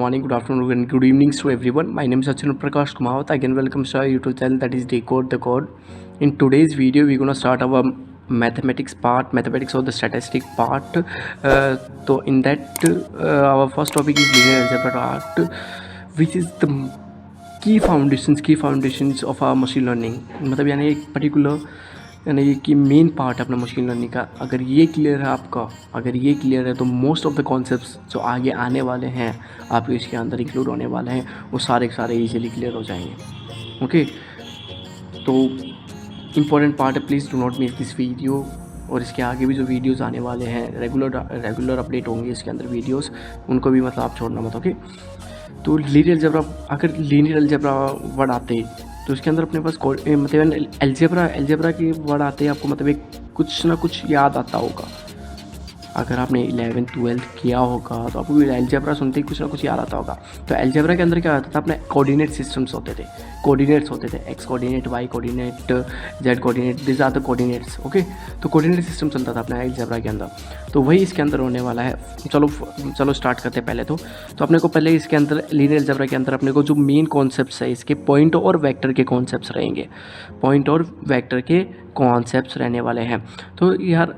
morning, good afternoon, and good evenings to everyone. My name is Sachin Prakash Kumawat. Again, welcome to our YouTube channel that is Decode the Code. In today's video, we're gonna start our mathematics or the statistic part. So in that, our first topic is linear algebra part, which is the key foundations of our machine learning. मतलब यानी एक particular यानी ये कि main part है अपना machine learning का। अगर ये क्लियर है आपका, अगर ये क्लियर है तो मोस्ट ऑफ द कॉन्सेप्ट्स जो आगे आने वाले हैं आपके इसके अंदर इंक्लूड होने वाले हैं वो सारे के सारे इजीली क्लियर हो जाएंगे। ओके, तो इम्पॉर्टेंट पार्ट है, please do not miss this video. और इसके आगे भी जो वीडियोस आने वाले हैं रेगुलर अपडेट होंगे इसके अंदर वीडियोस, उनको भी मतलब आप छोड़ना मत। ओके, तो लीनियर अलजेब्रा, अगर लीनियर अलजेब्रा वर्ड आते तो उसके अंदर अपने पास मतलब अलजेब्रा के वर्ड आते हैं आपको मतलब एक कुछ ना कुछ याद आता होगा। अगर आपने 11th 12th किया होगा तो आपको अलजेब्रा सुनते ही कुछ ना कुछ याद आता होगा। तो अलजेब्रा के अंदर क्या होता था, अपने कोऑर्डिनेट सिस्टम्स होते थे, कोऑर्डिनेट्स होते थे, x coordinate, y coordinate, z coordinate, this are the coordinates. Okay, तो कोऑर्डिनेट सिस्टम चलता था अपना अलजेब्रा के अंदर। तो वही इसके अंदर होने वाला है। चलो स्टार्ट करते हैं पहले तो अपने को पहले इसके अंदर लीनियर अलजेब्रा के अंदर अपने को जो मेन कॉन्सेप्ट्स है इसके पॉइंट और वेक्टर के कॉन्सेप्ट्स रहेंगे, पॉइंट और वेक्टर के कॉन्सेप्ट्स रहने वाले हैं। तो यार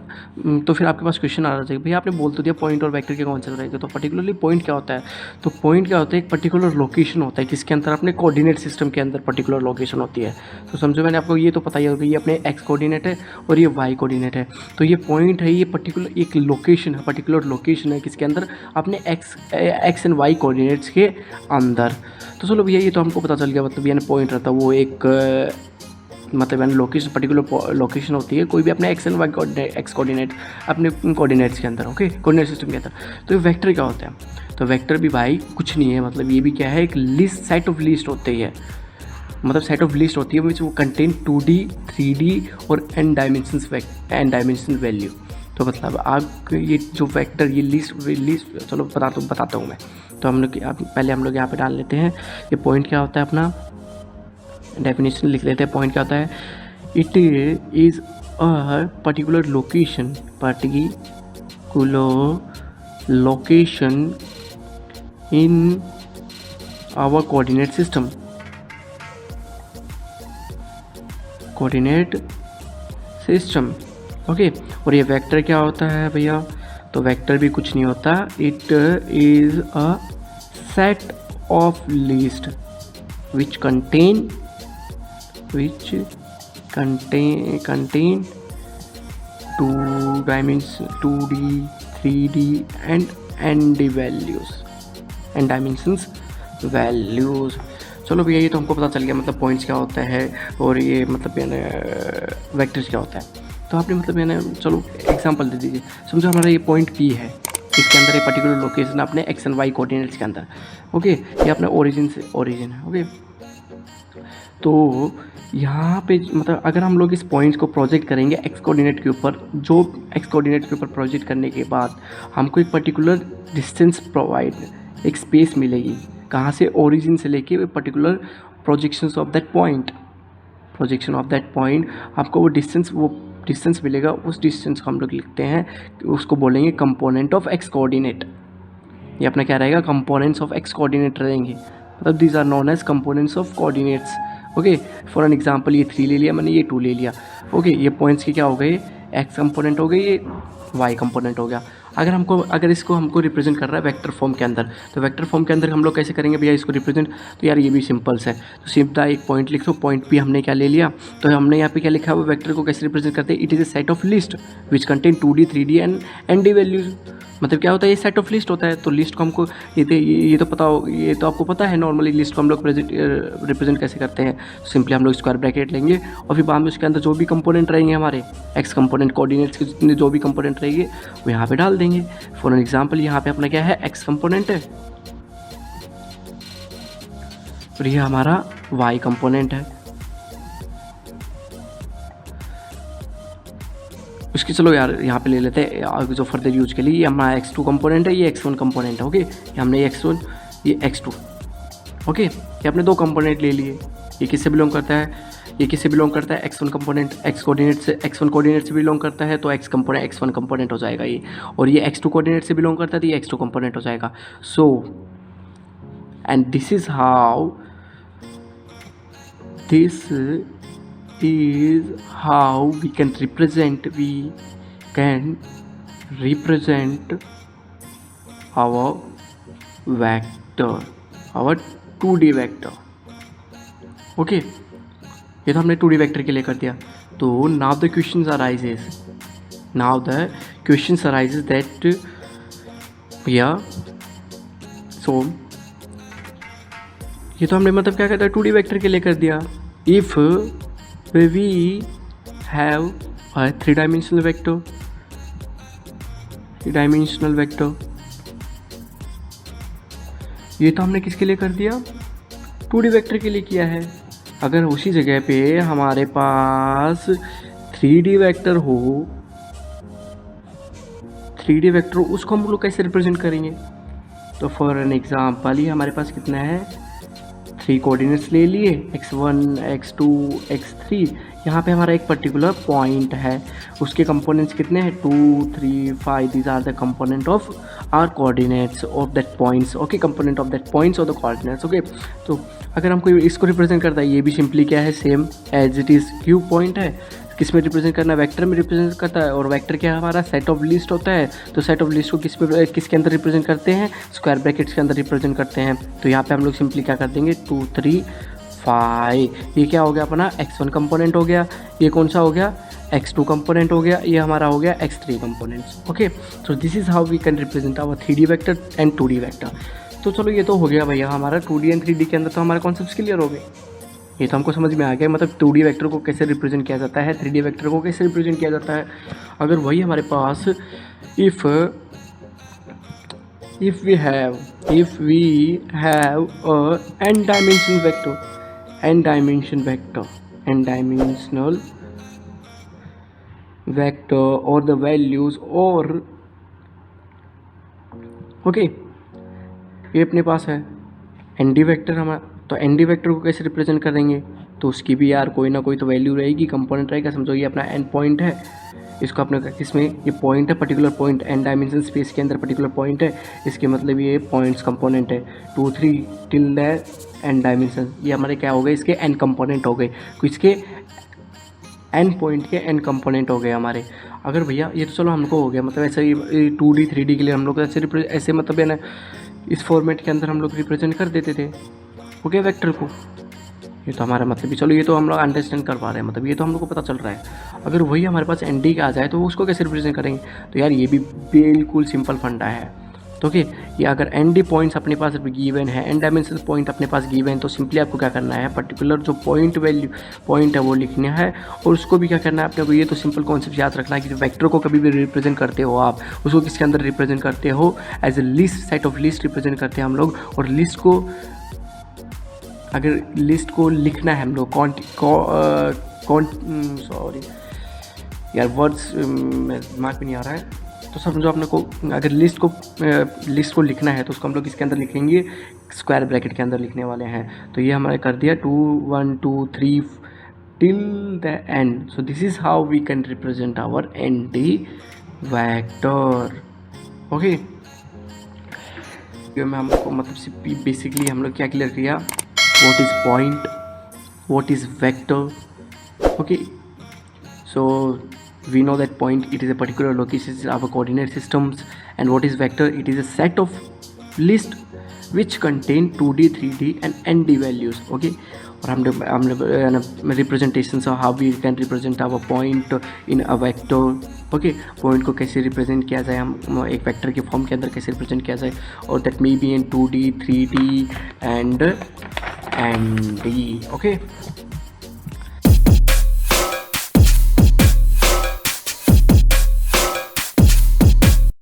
तो फिर आपके पास क्वेश्चन आ रहा है, भैया आपने बोल तो दिया पॉइंट और वेक्टर के कॉन्सेप्ट रहेंगे, तो पर्टिकुलरली पॉइंट क्या होता है? तो पॉइंट क्या होता है, एक पर्टिकुलर लोकेशन होता है किसके अंदर, अपने कोऑर्डिनेट सिस्टम के अंदर पर्टिकुलर लोकेशन होती है। तो समझो, मैंने आपको ये तो पता ही होगा, ये अपने एक्स कोऑर्डिनेट है और ये वाई कोऑर्डिनेट है। तो ये पॉइंट है, ये पर्टिकुलर एक लोकेशन है, पर्टिकुलर लोकेशन है किसके अंदर, अपने एक्स एंड वाई कोऑर्डिनेट्स के अंदर। तो चलो भैया ये तो हमको पता चल गया, मतलब यानी पॉइंट रहता है वो एक मतलब यानी लोकेशन, पर्टिकुलर लोकेशन होती है कोई भी अपने x and y x coordinate अपने कोऑर्डिनेट्स के अंदर। ओके, कोऑर्डिनेट सिस्टम के अंदर। तो ये वेक्टर क्या होता है? तो वेक्टर भी भाई कुछ नहीं है, मतलब ये भी क्या है, एक लिस्ट, सेट ऑफ लिस्ट होती है, मतलब सेट ऑफ लिस्ट होती है विच वो कंटेन 2D 3D और n डायमेंशन वैल्यू। तो मतलब आप ये जो वेक्टर, ये लिस्ट चलो बताता हूँ मैं। तो हम लोग पहले हम लोग यहाँ पे डाल लेते हैं, ये पॉइंट क्या होता है, अपना डेफिनेशन लिख लेते हैं। पॉइंट क्या होता है, it is a particular location in our coordinate system, okay. और ये वेक्टर क्या होता है भैया? तो वेक्टर भी कुछ नहीं होता, it is a set of list which contain 2 dimensions, 2D 3D and n dimensions values। चलो भैया ये तो हमको पता चल गया, मतलब पॉइंट्स क्या होता है और ये मतलब यानी वेक्टर्स क्या होता है। तो आपने मतलब यानी चलो एग्जांपल दे दीजिए। समझो हमारा ये पॉइंट P है, इसके अंदर ये पर्टिकुलर लोकेशन अपने एक्स एंड वाई कोऑर्डिनेट्स के अंदर। ओके, ये अपने ओरिजिन है। ओके, तो यहाँ पे मतलब अगर हम लोग इस पॉइंट्स को प्रोजेक्ट करेंगे एक्स कोऑर्डिनेट के ऊपर, जो एक्स कोऑर्डिनेट के ऊपर प्रोजेक्ट करने के बाद हमको एक पर्टिकुलर डिस्टेंस प्रोवाइड, एक स्पेस मिलेगी, कहाँ से, ओरिजिन से लेके particular projection of that point आपको वो डिस्टेंस मिलेगा। उस डिस्टेंस को हम लोग लिखते हैं, उसको बोलेंगे कंपोनेंट ऑफ एक्स कोऑर्डिनेट। ये अपना क्या रहेगा, कंपोनेंट्स ऑफ एक्स कोऑर्डिनेट रहेंगे, मतलब these are known as components of coordinates. Okay, for an example ये 3 ले लिया मैंने, ये 2 ले लिया। ओके, ये पॉइंट्स के क्या हो गए, एक्स कंपोनेंट हो गए, ये वाई कंपोनेंट हो गया। अगर इसको हमको रिप्रेजेंट कर रहा है वेक्टर फॉर्म के अंदर, तो वेक्टर फॉर्म के अंदर हम लोग कैसे करेंगे भैया इसको रिप्रेजेंट? तो यार ये भी सिंपल है, तो सीधा एक पॉइंट लिख दो, पॉइंट पे हमने क्या ले लिया, तो हमने यहाँ पे क्या लिखा है, वो वेक्टर को कैसे रिप्रेजेंट करते हैं, it is a set of list which contain 2D 3D and n values. मतलब क्या होता है, ये सेट ऑफ लिस्ट होता है। तो लिस्ट को हमको ये तो पता हो, ये तो आपको पता है नॉर्मली लिस्ट को हम लोग रिप्रेजेंट कैसे करते हैं। सिंपली हम लोग स्क्वायर ब्रैकेट लेंगे और फिर बाद में उसके अंदर जो भी कंपोनेंट रहेंगे हमारे एक्स कंपोनेंट कोऑर्डिनेट्स के जितने जो भी कंपोनेंट रहेंगे वो यहाँ पे डाल देंगे। फॉर एन एग्जांपल यहाँ पे अपना क्या है, एक्स कंपोनेंट है और ये हमारा वाई कंपोनेंट है। उसकी चलो यार यहाँ पे ले लेते हैं जो फर्दर यूज के लिए, ये हमारा x2 कंपोनेंट है, ये x1 कंपोनेंट है। ओके, ये हमने x1, ये x2। ओके, ये आपने 2 कंपोनेंट ले लिए। ये किससे बिलोंग करता है, ये किससे बिलोंग करता है, x1 कंपोनेंट x कोऑर्डिनेट से बिलोंग करता है, तो x1 कंपोनेंट हो जाएगा ये। और ये x2 कोऑर्डिनेट से बिलोंग करता है तो ये x2 कंपोनेंट हो जाएगा। सो and this is how we can represent our vector, our 2D vector. Okay, ये तो हमने 2D वेक्टर के लिए कर दिया. तो now the question arises that भैया सो ये तो हमने मतलब क्या कहता है 2D वेक्टर के लिए कर दिया. If we have a 3-dimensional vector, ये तो हमने किसके लिए कर दिया, 2D वेक्टर के लिए किया है. अगर उसी जगह पे हमारे पास 3D वेक्टर हो, 3D वेक्टर उसको हम लोग कैसे रिप्रेजेंट करेंगे. तो फॉर एन एग्जाम्पल ये हमारे पास कितना है, 3 कोऑर्डिनेट्स ले लिए, x1 x2 x3. यहाँ पे हमारा एक पर्टिकुलर पॉइंट है, उसके कंपोनेंट्स कितने हैं, 2 3 5. These are the component of our coordinates of that points. Okay, component of that points और द कोऑर्डिनेट्स. ओके, तो अगर हमको इसको रिप्रेजेंट करता है, ये भी सिंपली क्या है, same as it is cube point है. किस में रिप्रेजेंट करना है, वेक्टर में रिप्रेजेंट करता है. और वेक्टर क्या है हमारा, सेट ऑफ लिस्ट होता है. तो सेट ऑफ लिस्ट को किसके अंदर रिप्रेजेंट करते हैं, स्क्वायर ब्रैकेट्स के अंदर रिप्रेजेंट करते हैं. तो यहाँ पे हम लोग सिंपली क्या कर देंगे, 2 3 5. ये क्या हो गया अपना, x1 कंपोनेंट हो गया. ये कौन सा हो गया, x2 कंपोनेंट हो गया. ये हमारा हो गया x3 components. Okay, so this is how we can represent our 3D vector and 2D vector. तो चलो ये तो हो गया भैया हमारा 2D एंड 3D के अंदर तो हमारे कॉन्सेप्ट्स क्लियर हो गए. ये तो हमको समझ में आ गया, मतलब 2D वेक्टर को कैसे रिप्रेजेंट किया जाता है, 3D वेक्टर को कैसे रिप्रेजेंट किया जाता है. अगर वही हमारे पास if we have a n dimensional vector or the values or okay, ये अपने पास है ND वेक्टर हमारा. तो ND वेक्टर को कैसे रिप्रेजेंट करेंगे, तो उसकी भी यार कोई ना कोई तो वैल्यू रहेगी, कंपोनेंट रहेगा. समझो ये अपना n पॉइंट है, इसको अपने इसमें ये पॉइंट है, particular point n dimension space के अंदर पर्टिकुलर पॉइंट है. इसके मतलब ये पॉइंट्स कंपोनेंट है 2 3 टिल द n डायमेंशन. ये हमारे क्या हो गए, इसके n कंपोनेंट हो गए. इसके n पॉइंट के n कंपोनेंट हो गए हमारे. अगर भैया ये तो चलो हमको हो गया, मतलब ऐसे ही 2D 3D के लिए हम लोग ऐसे मतलब है ना, इस फॉर्मेट के अंदर हम लोग रिप्रेजेंट कर देते थे. ओके, वेक्टर को. ये तो हमारा मतलब भी चलो ये तो हम लोग अंडरस्टैंड कर पा रहे हैं, मतलब ये तो हम लोग को पता चल रहा है. अगर वही हमारे पास ND का आ जाए तो उसको कैसे रिप्रेजेंट करेंगे. तो यार ये भी बिल्कुल सिंपल फंडा है. तो ओके, ये अगर ND पॉइंट्स अपने पास गिवन है, n डायमेंशनल पॉइंट अपने पास गिवन है, तो सिंपली आपको क्या करना है, पर्टिकुलर जो पॉइंट है वो लिखना है. और उसको भी क्या करना है अपने को, ये तो सिंपल कॉन्सेप्ट याद रखना है कि वेक्टर को कभी भी रिप्रेजेंट करते हो आप, उसको किसके अंदर रिप्रेजेंट करते हो, as a list, set of list represent करते हैं हम लोग. और लिस्ट को अगर लिस्ट को लिखना है हम लोग सॉरी यार वर्ड्स दिमाग में नहीं आ रहा है. तो समझो अपने को अगर लिस्ट को लिखना है तो उसको हम लोग इसके अंदर लिखेंगे, स्क्वायर ब्रैकेट के अंदर लिखने वाले हैं. तो ये हमारे कर दिया 2 1 2 3 till the end. So this is how we can represent our ND vector. Okay, में हम लोग मतलब बेसिकली हम लोग क्या क्लियर किया, what is point, what is vector. Okay, so we know that point, it is a particular location of our coordinate systems. And what is vector, it is a set of list which contain 2D 3D and ND values. Okay, और हम representation of how we can represent our point in a vector. Okay, point को कैसे represent किया जाए, हम एक vector के form के अंदर कैसे रिप्रेजेंट किया जाए, और that may be in 2D 3D and ND. Okay,